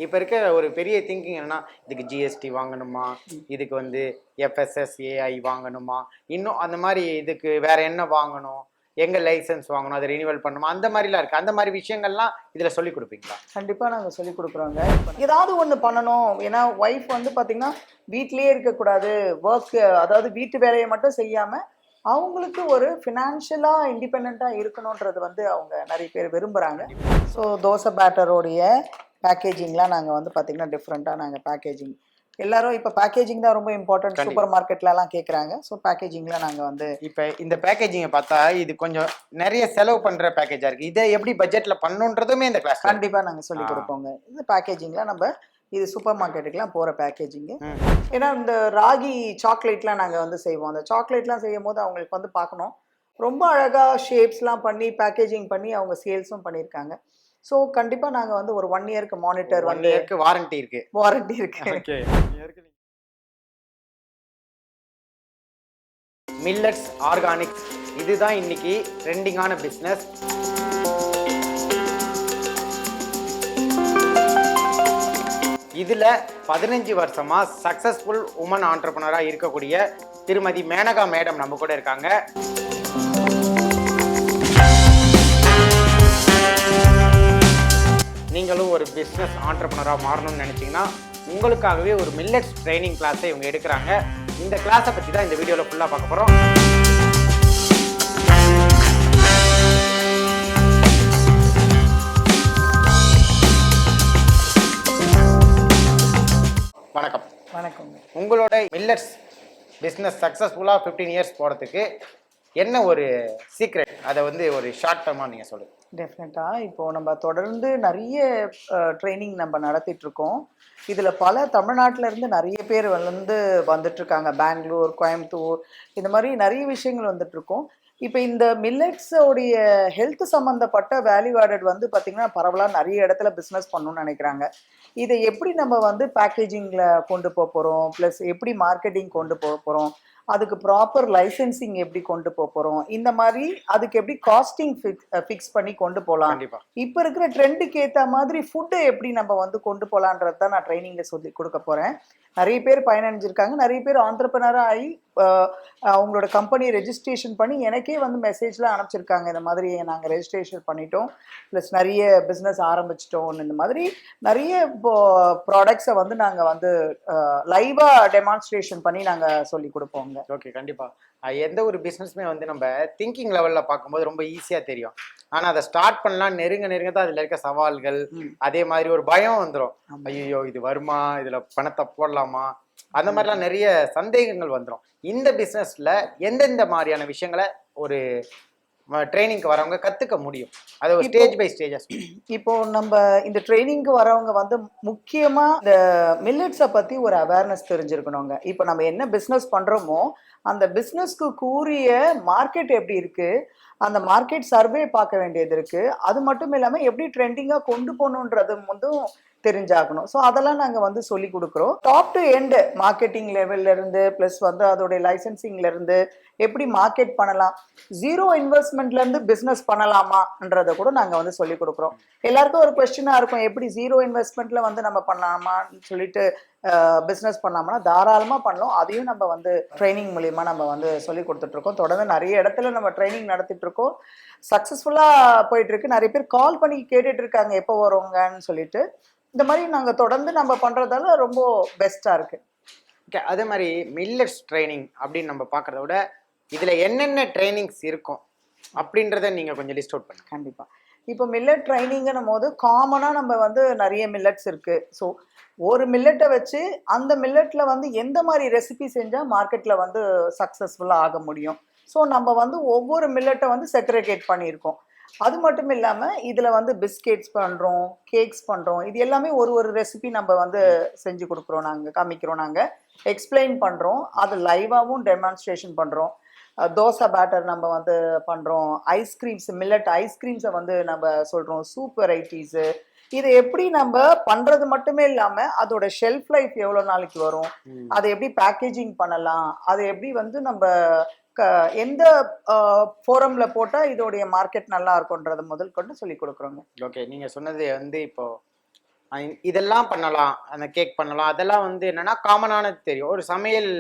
இப்போ இருக்க ஒரு பெரிய திங்கிங் என்னன்னா, இதுக்கு ஜிஎஸ்டி வாங்கணுமா? இதுக்கு வந்து எஃப்எஸ்எஸ்ஏஐ வாங்கணுமா? இன்னும் அந்த மாரி இதுக்கு வேற என்ன வாங்கணும்? எங்க லைசென்ஸ் வாங்கணும்? அத ரினிவல் பண்ணணுமா? அந்த மாரிலாம் இருக்கு. அந்த மாரி விஷயங்கள்லாம் இதுல சொல்லிக் குடுப்பீங்களா? கண்டிப்பா நாங்க சொல்லிக் குடுக்குறோங்க. ஏதாவது ஒண்ணு பண்ணணும். ஏன்னா ஒய்ஃப் வந்து பார்த்தீங்கன்னா, வீட்லயே இருக்கக்கூடாது. ஒர்க் அதாவது வீட்டு வேலைய மட்டும் செய்யாம, அவங்களுக்கு ஒரு ஃபினான்ஷியலா இண்டிபெண்டன்ட்டா இருக்கணுன்றது வந்து அவங்க நெறைய பேர் விரும்புறாங்க. கண்டிப்பா. ஸோ தோசை பேட்டரோடைய பேக்கேஜிங்லாம் நாங்க வந்து பார்த்தீங்கன்னா, டிஃப்ரெண்ட்டா நாங்க பேக்கேஜிங் எல்லாரும் இப்ப பேக்கேஜிங் தான் ரொம்ப இம்பார்ட்டன்ட் கண்டிப்பா. சூப்பர் மார்க்கெட்லலாம் கேட்குறாங்க. ஸோ பேக்கேஜிங்ல நாங்க வந்து இப்ப இந்த பேக்கேஜிங்க பார்த்தா, இது கொஞ்சம் நெறைய செலவு பண்ற பேக்கேஜா இருக்கு. இத எப்படி பட்ஜெட்ல பண்ணணுன்றதுமே இந்த கிளாஸ்ல இருக்கு. கண்டிப்பா நாங்க ஆ. சொல்லிக் குடுப்போங்க. இது பேக்கேஜிங்ல இது சூப்பர் மார்க்கெட்டுக்குலாம் போற பேக்கேஜிங்கு. ம். ஏன்னா, இந்த ராகி சாக்லேட்லாம் நாங்க வந்து செய்வோம். அந்த சாக்லேட்லாம் செய்யும்போது அவங்களுக்கு வந்து பார்க்கணும். ரொம்ப அழகா ஷேப்ஸ்லாம் பண்ணி, பேக்கேஜிங் பண்ணி அவங்க சேல்ஸும் பண்ணியிருக்காங்க. ஸோ, கண்டிப்பா நாங்க வந்து ஒரு 1 இயர்க்கு மானிட்டர் 1 வந்து இயர்க்கு வாரண்டி இருக்கு. வாரண்டி இருக்கு. ஓகே. 1 இயர்க்கு மில்லட்ஸ் ஆர்கானிக்ஸ் இதுதான் இன்னைக்கு ட்ரெண்டிங்கான பிஸ்னஸ். இதுல 15 வருஷமா சக்சஸ்ஃபுல் உமன் ஆண்டர்பிரனரா இருக்கக்கூடிய திருமதி மேனகா மேடம் நம்ம கூட இருக்காங்க. நீங்களும் ஒரு பிஸ்னஸ் ஆண்டர்பிரனரா மாறணும்னு நினைச்சீங்கன்னா உங்களுக்காகவே ஒரு மில்லட்ஸ் ட்ரைனிங் கிளாஸை இவங்க எடுக்கிறாங்க. இந்த கிளாஸை பற்றி தான் இந்த வீடியோவில் ஃபுல்லாக பார்க்க போகிறோம். வணக்கம். வணக்கங்க. உங்களோட மில்லட்ஸ் பிஸ்னஸ் சக்ஸஸ்ஃபுல்லாக 15 இயர்ஸ் போகிறதுக்கு என்ன ஒரு சீக்ரெட், அதை வந்து ஒரு ஷார்ட் டர்மாக நீங்கள் சொல்லுங்கள். டெஃபினட்டா. இப்போ நம்ம தொடர்ந்து நெறைய ட்ரெய்னிங் நம்ம நடத்திட்டுருக்கோம். இதில பல தமிழ்நாட்டுல இருந்து நெறைய பேர் வந்து வந்துட்டுருக்காங்க. பெங்களூர், கோயம்புத்தூர் இந்த மாரி நெறைய விஷயங்கள் வந்துட்டுருக்கோம். இப்ப இந்த மில்லட்ஸோடைய ஹெல்த் சம்மந்தப்பட்ட வேல்யூ ஆடட் வந்து பார்த்தீங்கன்னா, பரவலா நெறைய இடத்துல பிசினஸ் பண்ணணும்னு நெனைக்கிறாங்க. இத எப்படி நம்ம வந்து பேக்கேஜிங்ல கொண்டு போறோம், பிளஸ் எப்படி மார்க்கெட்டிங் கொண்டு போறோம், அதுக்கு ப்ராப்பர் லைசென்சிங் எப்படி கொண்டு போறோம், இந்த மாரி அதுக்கு எப்படி காஸ்டிங் ஃபிக்ஸ் பண்ணி கொண்டு போலாம். கண்டிப்பாக. இப்ப இருக்கிற ட்ரெண்டுக்கு ஏத்த மாதிரி ஃபுட்ட எப்படி நம்ம வந்து கொண்டு போலான்றது தான் நான் ட்ரெய்னிங்ல சொல்லிக் குடுக்க போறேன். நெறைய பேர் பயனடைஞ்சிருக்காங்க. நெறைய பேர் ஆன்டர்பிரினரா ஆயி அ அவங்களோட கம்பெனி ரெஜிஸ்ட்ரேஷன் பண்ணி எனக்கே வந்து மெசேஜ்லாம் அனுப்பிச்சிருக்காங்க. இந்த மாதிரி நாங்க ரெஜிஸ்ட்ரேஷன் பண்ணிட்டோம். பிளஸ் நெறைய பிசினஸ் ஆரம்பிச்சிட்டோம். இந்த மாதிரி நெறைய இப்போ ப்ராடக்ட்ஸ வந்து நாங்க வந்து லைவா டெமான்ஸ்ட்ரேஷன் பண்ணி நாங்க சொல்லிக் குடுப்போங்க. ஓகே, கண்டிப்பாக. எந்த ஒரு பிஸ்னஸுமே வந்து நம்ம திங்கிங் லெவலில் பார்க்கும்போது ரொம்ப ஈஸியாக தெரியும். ஆனால் அதை ஸ்டார்ட் பண்ணலாம் நெருங்க நெருங்க தான் அதில் இருக்க சவால்கள், அதே மாதிரி ஒரு பயம் வந்துடும். ஐயோ இது வருமா, இதில் பணத்தை போடலாமா, அந்த மாதிரிலாம் நிறைய சந்தேகங்கள் வந்துடும். இந்த பிஸ்னஸில் எந்தெந்த மாதிரியான விஷயங்களை ஒரு ட்ரைனிங்க்கு வரவங்க கற்றுக்க முடியும்? அதை ஒரு ஸ்டேஜ் பை ஸ்டேஜாக. இப்போ நம்ம இந்த ட்ரைனிங்க்கு வரவங்க வந்து முக்கியமா இந்த மில்லட்ஸை பத்தி ஒரு அவேர்னஸ் தெரிஞ்சிருக்கணுங்க. இப்போ நம்ம என்ன பிஸ்னஸ் பண்றோமோ அந்த பிஸ்னஸ்க்கு கூறிய மார்க்கெட் எப்படி இருக்கு, அந்த மார்க்கெட் சர்வே பார்க்க வேண்டியது இருக்கு. அது மட்டும் இல்லாம எப்படி ட்ரெண்டிங்கா கொண்டு போகணுன்றது வந்து தெரிஞ்சாகணும். ஸோ அதெல்லாம் நாங்கள் வந்து சொல்லி கொடுக்குறோம். டாப் டு எண்டு மார்க்கெட்டிங் லெவல்ல இருந்து பிளஸ் வந்து அதோடைய லைசன்சிங்ல இருந்து எப்படி மார்க்கெட் பண்ணலாம், ஜீரோ இன்வெஸ்ட்மெண்ட்ல இருந்து பிசினஸ் பண்ணலாமான்றத கூட நாங்க வந்து சொல்லி கொடுக்குறோம். எல்லாருக்கும் ஒரு கொஸ்டினா இருக்கும், எப்படி ஜீரோ இன்வெஸ்ட்மெண்ட்ல வந்து நம்ம பண்ணலாமான்னு சொல்லிட்டு பிசினஸ் பண்ணலாமா, தாராளமா பண்ணலாம். அதையும் நம்ம வந்து ட்ரைனிங் மூலியமா நம்ம வந்து சொல்லி கொடுத்துட்டு இருக்கோம். தொடர்ந்து நிறைய இடத்துல நம்ம ட்ரைனிங் நடத்திட்டு இருக்கோம். சக்சஸ்ஃபுல்லா போயிட்டு இருக்கு. நிறைய பேர் கால் பண்ணி கேட்டுட்டு இருக்காங்க எப்போ வருவாங்கன்னு சொல்லிட்டு. இந்த மாதிரி நாங்க தொடர்ந்து நம்ம பண்றதால ரொம்ப பெஸ்டா இருக்கு. ஓகே. அதே மாதிரி மில்லட்ஸ் ட்ரைனிங் அப்படின்னு நம்ம பார்க்கறத விட இதுல என்னென்ன ட்ரைனிங்ஸ் இருக்கும் அப்படின்றத நீங்க கொஞ்சம் லிஸ்ட் அவுட் பண்ணுங்க. கண்டிப்பா. இப்போ மில்லட் ட்ரைனிங்னும் போது காமனா நம்ம வந்து நிறைய மில்லட்ஸ் இருக்கு. ஸோ ஒரு மில்லட்டை வச்சு அந்த மில்லட்ல வந்து எந்த மாதிரி ரெசிபி செஞ்சா மார்க்கெட்ல வந்து சக்சஸ்ஃபுல்லா ஆக முடியும். ஸோ நம்ம வந்து ஒவ்வொரு மில்லட்டை வந்து செக்ரிகேட் பண்ணியிருக்கோம். அது மட்டும் இல்லாம இதுல வந்து பிஸ்கெட்ஸ் பண்றோம், கேக்ஸ் பண்றோம். இது எல்லாமே ஒரு ஒரு ரெசிபி நம்ம வந்து செஞ்சு கொடுக்குறோம், நாங்க காமிக்கிறோம், நாங்க எக்ஸ்பிளைன் பண்றோம். அது லைவாவும் டெமான்ஸ்ட்ரேஷன் பண்றோம். தோசை பேட்டர் நம்ம வந்து பண்றோம். ஐஸ்கிரீம்ஸ், மில்லட் ஐஸ்கிரீம்ஸை வந்து நம்ம சொல்றோம். சூப் வெரைட்டிஸு இதை எப்படி நம்ம பண்றது மட்டுமே இல்லாம அதோட ஷெல்ஃப் லைஃப் எவ்வளவு நாளைக்கு வரும், அதை எப்படி பேக்கேஜிங் பண்ணலாம், அதை எப்படி வந்து நம்ம எந்த ஃபோரம்ல போட்டா இதோடைய மார்க்கெட் நல்லா இருக்கும்ன்றத முதல் கொண்டு சொல்லி கொடுக்குறோங்க. ஓகே, நீங்க சொன்னது வந்து இப்போ இதெல்லாம் பண்ணலாம், அந்த கேக் பண்ணலாம், அதெல்லாம் வந்து என்னன்னா காமனானது தெரியும். ஒரு சமையல்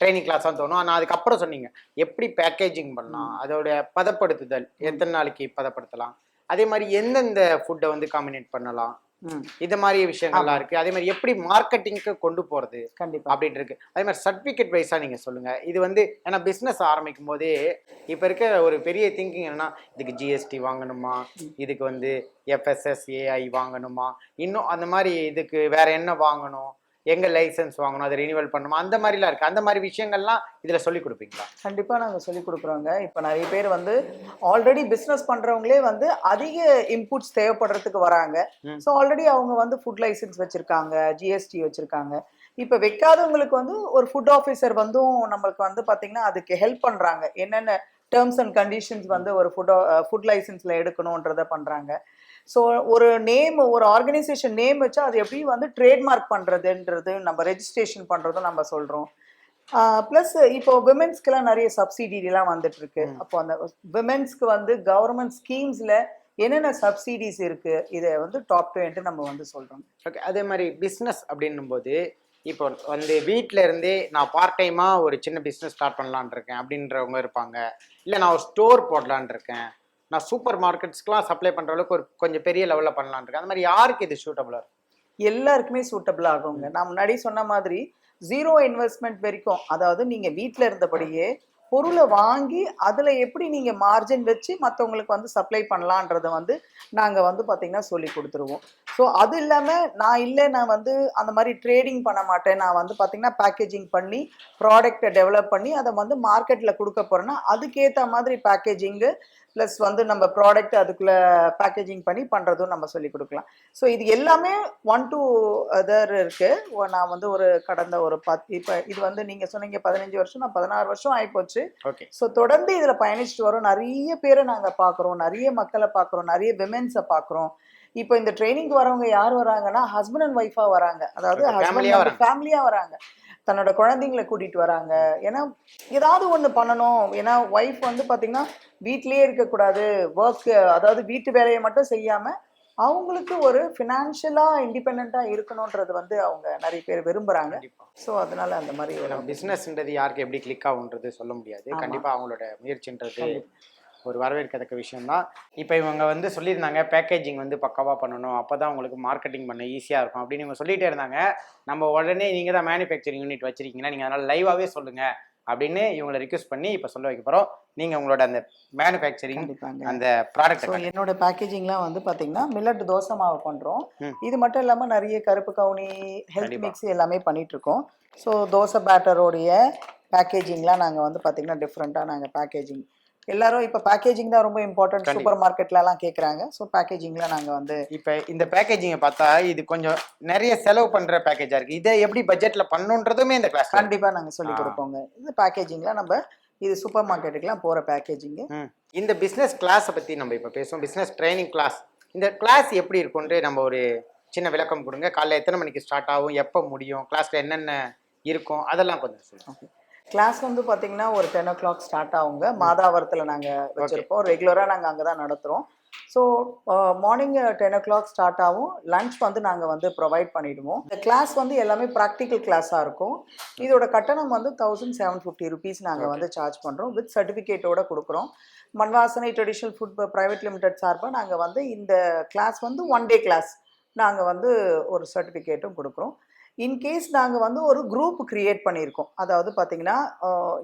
ட்ரைனிங் கிளாஸ் தான் தோணும். ஆனா அதுக்கப்புறம் சொன்னீங்க எப்படி பேக்கேஜிங் பண்ணலாம், அதோட பதப்படுத்துதல் எத்தனை நாளைக்கு பதப்படுத்தலாம், அதே மாதிரி எந்தெந்த ஃபுட்டை வந்து காம்பினேட் பண்ணலாம், இது மாதிரி விஷயங்கள்லாம் இருக்கு. அதே மாதிரி எப்படி மார்க்கெட்டிங்க்கு கொண்டு போறது கண்டிப்பா அப்படின்னு இருக்கு. அதே மாதிரி சர்டிபிகேட் வைஸா நீங்க சொல்லுங்க. இது வந்து ஏன்னா பிசினஸ் ஆரம்பிக்கும் போதே இப்ப இருக்க ஒரு பெரிய திங்கிங் என்னன்னா, இதுக்கு ஜிஎஸ்டி வாங்கணுமா, இதுக்கு வந்து எஃப்எஸ்எஸ்ஏஐ வாங்கணுமா, இன்னும் அந்த மாதிரி இதுக்கு வேற என்ன வாங்கணும், எங்க லைசன்ஸ் வாங்கணும், அதை ரினிவல் பண்ணணுமா, அந்த மாதிரிலாம் இருக்கு. அந்த மாதிரி விஷயங்கள்லாம் இதுல சொல்லி கொடுப்பீங்களா? கண்டிப்பா நாங்க சொல்லி கொடுக்குறோங்க. இப்ப நிறைய பேர் வந்து ஆல்ரெடி பிசினஸ் பண்றவங்களே வந்து அதிக இன்புட்ஸ் தேவைப்படுறதுக்கு வராங்க. ஸோ ஆல்ரெடி அவங்க வந்து ஃபுட் லைசன்ஸ் வச்சிருக்காங்க, ஜிஎஸ்டி வச்சிருக்காங்க. இப்ப வைக்காதவங்களுக்கு வந்து ஒரு ஃபுட் ஆஃபீஸர் வந்தும் நம்மளுக்கு வந்து பாத்தீங்கன்னா அதுக்கு ஹெல்ப் பண்றாங்க. என்னென்ன டேர்ம்ஸ் அண்ட் கண்டிஷன்ஸ் வந்து ஒரு ஃபுட் லைசன்ஸ்ல எடுக்கணும்ன்றத பண்றாங்க. ஸோ ஒரு நேம், ஒரு ஆர்கனைசேஷன் நேம் வச்சா அது எப்படி வந்து ட்ரேட்மார்க் பண்றதுன்றது நம்ம ரெஜிஸ்ட்ரேஷன் பண்றதும் நம்ம சொல்றோம். ப்ளஸ் இப்போ விமென்ஸ்க்குலாம் நிறைய சப்சிடிலாம் வந்துட்டு இருக்கு. அப்போ அந்த விமென்ஸ்க்கு வந்து கவர்மெண்ட் ஸ்கீம்ஸ்ல என்னென்ன சப்சிடிஸ் இருக்கு, இதை வந்து டாப் 2 நம்ம வந்து சொல்றோம். ஓகே. அதே மாதிரி பிஸ்னஸ் அப்படின்னும் போது இப்போ வந்து வீட்டில இருந்தே நான் பார்ட் டைமா ஒரு சின்ன பிஸ்னஸ் ஸ்டார்ட் பண்ணலான் இருக்கேன் அப்படின்றவங்க இருப்பாங்க. இல்லை நான் ஒரு ஸ்டோர் போடலான் இருக்கேன், நான் சூப்பர் மார்க்கெட்ஸ்க்குலாம் சப்ளை பண்ற அளவுக்கு ஒரு கொஞ்சம் பெரிய லெவலில் பண்ணலான் இருக்கேன். அந்த மாதிரி யாருக்கு இது சூட்டபிளா இருக்கும்? எல்லாருக்குமே சூட்டபிள் ஆகுங்க. நான் முன்னாடி சொன்ன மாதிரி 0 இன்வெஸ்ட்மெண்ட் வரைக்கும், அதாவது நீங்க வீட்டில் இருந்தபடியே பொருளை வாங்கி அதில் எப்படி நீங்கள் மார்ஜின் வச்சு மற்றவங்களுக்கு வந்து சப்ளை பண்ணலான்றதை வந்து நாங்கள் வந்து பார்த்தீங்கன்னா சொல்லி கொடுத்துருவோம். ஸோ அது இல்லாமல் நான் வந்து அந்த மாதிரி ட்ரேடிங் பண்ண மாட்டேன், நான் வந்து பார்த்தீங்கன்னா பேக்கேஜிங் பண்ணி ப்ராடக்டை டெவலப் பண்ணி அதை வந்து மார்க்கெட்டில் கொடுக்க போகிறேன்னா அதுக்கேற்ற மாதிரி பேக்கேஜிங்கு ப்ளஸ் வந்து நம்ம ப்ராடக்ட் அதுக்குள்ளே பேக்கேஜிங் பண்ணி பண்ணுறதும் நம்ம சொல்லி கொடுக்கலாம். ஸோ இது எல்லாமே 1 to அதர் இருக்குது. நான் வந்து ஒரு கடந்த ஒரு 10 இப்போ இது வந்து நீங்கள் சொன்னீங்க 15 வருஷம், நான் 16 வருஷம் ஆகிப்போச்சு. ஓகே. ஸோ தொடர்ந்து இதில் பயணிச்சுட்டு வரோம். நிறைய பேரை நாங்கள் பார்க்குறோம், நிறைய மக்களை பார்க்குறோம், நிறைய விமென்ஸை பார்க்குறோம். இப்போ இந்த ட்ரைனிங்க்கு வரவங்க யார் வராங்கன்னா ஹஸ்பண்ட் அண்ட் ஒய்ஃபாக வராங்க. அதாவது ஹஸ்பண்ட் ஃபேமிலியாக வராங்க, தன்னோட குழந்தைங்களை கூட்டிகிட்டு வராங்க. ஏன்னா ஏதாவது ஒன்று பண்ணணும். ஏன்னா ஒய்ஃப் வந்து பார்த்திங்கன்னா வீட்லேயே இருக்கக்கூடாது, ஒர்க், அதாவது வீட்டு வேலையை மட்டும் செய்யாமல் அவங்களுக்கு ஒரு ஃபினான்ஷியலாக இண்டிபெண்ட்டாக இருக்கணுன்றது வந்து அவங்க நிறைய பேர் விரும்புகிறாங்க. ஸோ அதனால அந்த மாதிரி ஒரு பிஸ்னஸ்ன்றது யாருக்கு எப்படி கிளிக் ஆகுன்றது சொல்ல முடியாது. கண்டிப்பாக அவங்களோட முயற்சின்றது ஒரு வரவேற்கத்தக்க விஷயம்தான். இப்போ இவங்க வந்து சொல்லியிருந்தாங்க பேக்கேஜிங் வந்து பக்காவாக பண்ணணும், அப்போ தான் உங்களுக்கு மார்க்கெட்டிங் பண்ண ஈஸியாக இருக்கும் அப்படின்னு இவங்க சொல்லிகிட்டே இருந்தாங்க. நம்ம உடனே நீங்கள் தான் மேனுஃபேக்சரிங் யூனிட் வச்சுருக்கீங்கன்னா நீங்கள் அதனால் லைவாகவே சொல்லுங்கள் அப்படின்னு இவங்களை ரிக்வெஸ்ட் பண்ணி இப்போ சொல்ல வைக்க போகிறோம். நீங்கள் உங்களோட அந்த மேனுஃபேக்சரிங் அந்த ப்ராடக்ட். என்னோட பேக்கேஜிங்லாம் வந்து பார்த்தீங்கன்னா மில்லட் தோசை மாவு பண்ணுறோம். இது மட்டும் இல்லாமல் நிறைய கருப்பு கவுனி, ஹெல்த் மிக்ஸ் எல்லாமே பண்ணிகிட்ருக்கோம். ஸோ தோசை பேட்டரோடைய பேக்கேஜிங்லாம் நாங்கள் வந்து பார்த்தீங்கன்னா டிஃப்ரெண்ட்டாக நாங்கள் பேக்கேஜிங் எல்லாரும் இப்போ பேக்கேஜிங் தான் ரொம்ப இம்பார்ட்டன்ட் சூப்பர் மார்க்கெட்லலாம் கேட்குறாங்க. ஸோ பேக்கேஜிங்ல நாங்கள் வந்து இப்போ இந்த பேக்கேஜிங்கை பார்த்தா இது கொஞ்சம் நிறைய செலவு பண்ணுற பேக்கேஜாக இருக்குது. இதை எப்படி பட்ஜெட்டில் பண்ணுன்றதுமே இந்த கிளாஸ் கண்டிப்பாக நாங்கள் சொல்லி கொடுப்போங்க. இந்த பேக்கேஜிங்லாம் நம்ம இது சூப்பர் மார்க்கெட்டுக்கெலாம் போகிற பேக்கேஜிங்கு. இந்த பிஸ்னஸ் கிளாஸை பற்றி நம்ம இப்போ பேசுவோம், பிஸ்னஸ் ட்ரைனிங் கிளாஸ். இந்த கிளாஸ் எப்படி இருக்கும்னு நம்ம ஒரு சின்ன விளக்கம் கொடுங்க. காலைல எத்தனை மணிக்கு ஸ்டார்ட் ஆகும், எப்போ முடியும், கிளாஸில் என்னென்ன இருக்கும், அதெல்லாம் கொஞ்சம் சொல்லுங்கள். கிளாஸ் வந்து பார்த்தீங்கன்னா ஒரு 10 o'clock ஸ்டார்ட் ஆகுங்க. மாதாவரத்தில் நாங்கள் வச்சுருப்போம். ரெகுலராக நாங்கள் அங்கே தான் நடத்துகிறோம். ஸோ மார்னிங் 10 o'clock ஸ்டார்ட் ஆகும். லன்ச் வந்து நாங்கள் வந்து ப்ரொவைட் பண்ணிவிடுவோம். இந்த கிளாஸ் வந்து எல்லாமே ப்ராக்டிக்கல் கிளாஸாக இருக்கும். இதோட கட்டணம் வந்து 1750 rupees நாங்கள் வந்து சார்ஜ் பண்ணுறோம். வித் சர்டிஃபிகேட்டோட கொடுக்குறோம். Manvasanai traditional food private limited சார்பாக நாங்கள் வந்து இந்த கிளாஸ் வந்து 1 day கிளாஸ் நாங்கள் வந்து ஒரு சர்டிஃபிகேட்டும் கொடுக்குறோம். இன்கேஸ் நாங்கள் வந்து ஒரு குரூப் கிரியேட் பண்ணியிருக்கோம். அதாவது பார்த்தீங்கன்னா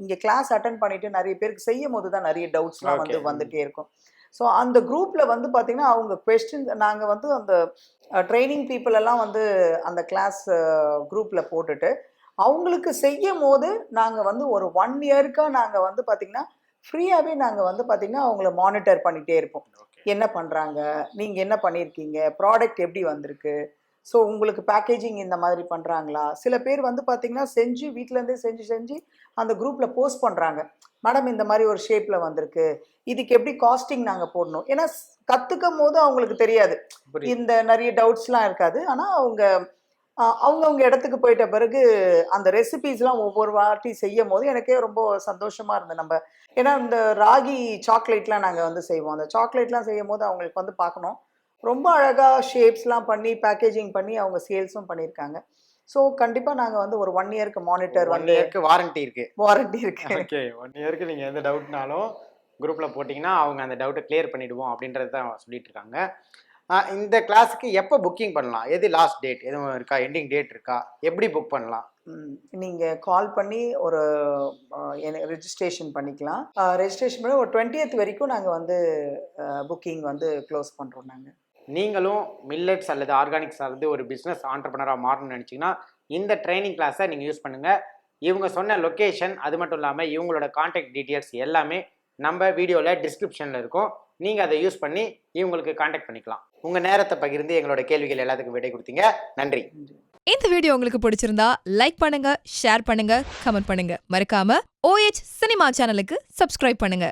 இங்கே கிளாஸ் அட்டன் பண்ணிட்டு நிறைய பேருக்கு செய்யும் போது தான் நிறைய டவுட்ஸ்லாம் வந்து வந்துகிட்டே இருக்கும். ஸோ அந்த குரூப்பில் வந்து பார்த்திங்கன்னா அவங்க கொஸ்டின் நாங்கள் வந்து அந்த ட்ரைனிங் பீப்புள் எல்லாம் வந்து அந்த கிளாஸ் குரூப்பில் போட்டுட்டு அவங்களுக்கு செய்யும் போது நாங்கள் வந்து ஒரு 1 yearக்காக நாங்கள் வந்து பார்த்திங்கன்னா ஃப்ரீயாகவே நாங்கள் வந்து பார்த்திங்கன்னா அவங்கள மானிட்டர் பண்ணிகிட்டே இருப்போம். என்ன பண்ணுறாங்க, நீங்கள் என்ன பண்ணியிருக்கீங்க, ப்ராடக்ட் எப்படி வந்திருக்கு, ஸோ உங்களுக்கு பேக்கேஜிங் இந்த மாதிரி பண்ணுறாங்களா. சில பேர் வந்து பார்த்திங்கன்னா செஞ்சு வீட்டிலேருந்தே செஞ்சு அந்த குரூப்பில் போஸ்ட் பண்ணுறாங்க. மேடம் இந்த மாதிரி ஒரு ஷேப்பில் வந்திருக்கு, இதுக்கு எப்படி காஸ்டிங் நாங்கள் போடணும். ஏன்னா கற்றுக்கும் போது அவங்களுக்கு தெரியாது, இந்த நிறைய டவுட்ஸ்லாம் இருக்காது. ஆனால் அவங்கவுங்க இடத்துக்கு போயிட்ட பிறகு அந்த ரெசிபீஸ்லாம் ஒவ்வொரு வாட்டி செய்யும் போது எனக்கே ரொம்ப சந்தோஷமாக இருந்தது. நம்ம ஏன்னா இந்த ராகி சாக்லேட்லாம் நாங்கள் வந்து செய்வோம். அந்த சாக்லேட்லாம் செய்யும் போது அவங்களுக்கு வந்து பார்க்கணும், ரொம்ப அழகா ஷேப்ஸ்லாம் பண்ணி பேக்கேஜிங் பண்ணி அவங்க சேல்ஸும் பண்ணியிருக்காங்க. ஸோ கண்டிப்பா நாங்க வந்து ஒரு 1 இயர்க்கு மானிட்டர் 1 வந்து இயர்க்கு வாரண்டி இருக்கு. வாரண்டி இருக்கு. ஓகே. 1 இயர்க்கு நீங்க எந்த டவுட்னாலும் குரூப்ல போட்டீங்கன்னா, அவங்க அந்த டவுட்ட கிளியர் பண்ணிடுவோம் அப்படின்றது தான் சொல்லிட்டு இருக்காங்க. இந்த கிளாஸ்க்கு எப்போ புக்கிங் பண்ணலாம்? எது லாஸ்ட் டேட் எதுவும் இருக்கா? எண்டிங் டேட் இருக்கா? எப்படி புக் பண்ணலாம்? நீங்க கால் பண்ணி ஒரு எனக்கு ரெஜிஸ்ட்ரேஷன் பண்ணிக்கலாம். ரெஜிஸ்ட்ரேஷன் பண்ணி ஒரு 20th வரைக்கும் நாங்க வந்து புக்கிங் வந்து க்ளோஸ் பண்றோம் நாங்க. நீங்களும் மில்லட்ஸ் அல்லது ஆர்கானிக் சார்ந்து ஒரு பிஸ்னஸ் ஆண்டர்பனரா மாறணும்னு நினைச்சீங்கன்னா, இந்த ட்ரைனிங் கிளாஸை நீங்க யூஸ் பண்ணுங்க. இவங்க சொன்ன லொகேஷன், அது மட்டும் இல்லாம இவங்களோட கான்டாக்ட் டீட்டெயில்ஸ் எல்லாமே நம்ம வீடியோல டிஸ்கிரிப்ஷன்ல இருக்கும். நீங்க அதை யூஸ் பண்ணி இவங்களுக்கு கான்டாக்ட் பண்ணிக்கலாம். உங்க நேரத்தை பகிர்ந்து எங்களோட கேள்விகள் எல்லாத்துக்கும் விடை கொடுத்தீங்க. நன்றி. இந்த வீடியோ உங்களுக்கு பிடிச்சிருந்தா லைக் பண்ணுங்க, ஷேர் பண்ணுங்க, கமெண்ட் பண்ணுங்க. மறக்காம OH சினிமா சேனலுக்கு சப்ஸ்கிரைப் பண்ணுங்க.